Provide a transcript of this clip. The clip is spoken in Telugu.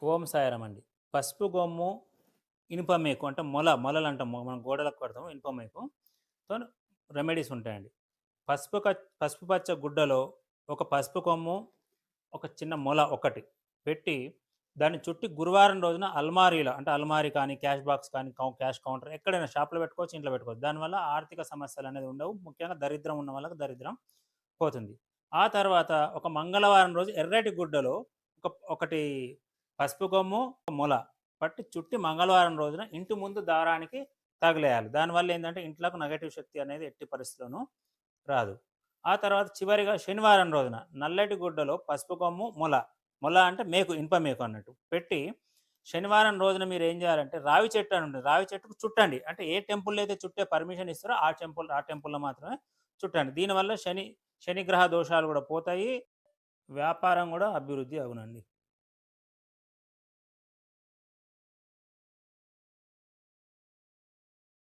ఓం సాయిరామ్ అండి. పసుపు గొమ్ము, ఇనుప మేకు అంటే మొలలు అంటాం. మనం గోడలకు కడతాం ఇనుప మేకు. తోని రెమెడీస్ ఉంటాయండి. పసుపు పచ్చ గుడ్డలో ఒక పసుపు కొమ్ము, ఒక చిన్న మొల ఒకటి పెట్టి దాన్ని చుట్టి గురువారం రోజున అల్మారీలో అంటే అల్మారీ కానీ, క్యాష్ బాక్స్ కానీ, క్యాష్ కౌంటర్ ఎక్కడైనా షాప్‌లో పెట్టుకోవచ్చు, ఇంట్లో పెట్టుకోవచ్చు. దానివల్ల ఆర్థిక సమస్యలనేది ఉండవు. ముఖ్యంగా దరిద్రం ఉన్న వాళ్ళకి దరిద్రం పోతుంది. ఆ తర్వాత ఒక మంగళవారం రోజు ఎర్రటి గుడ్డలో ఒకటి పసుపు కొమ్ము, మొల పట్టి చుట్టి మంగళవారం రోజున ఇంటి ముందు దారానికి తగిలేయాలి. దానివల్ల ఏందంటే ఇంట్లోకి నెగెటివ్ శక్తి అనేది ఎట్టి పరిస్థితిలోనూ రాదు. ఆ తర్వాత చివరిగా శనివారం రోజున నల్లటి గుడ్డలో పసుపు కొమ్ము, మొల అంటే మేకు, ఇనుప మేకు అన్నట్టు పెట్టి శనివారం రోజున మీరేం చేయాలంటే రావి చెట్టు అని ఉంటుంది. రావి చెట్టుకు చుట్టండి. అంటే ఏ టెంపుల్‌లో అయితే చుట్టే పర్మిషన్ ఇస్తారో ఆ టెంపుల్‌లో మాత్రమే చుట్టండి. దీనివల్ల శని గ్రహ దోషాలు కూడా పోతాయి. వ్యాపారం కూడా అభివృద్ధి అగునండి.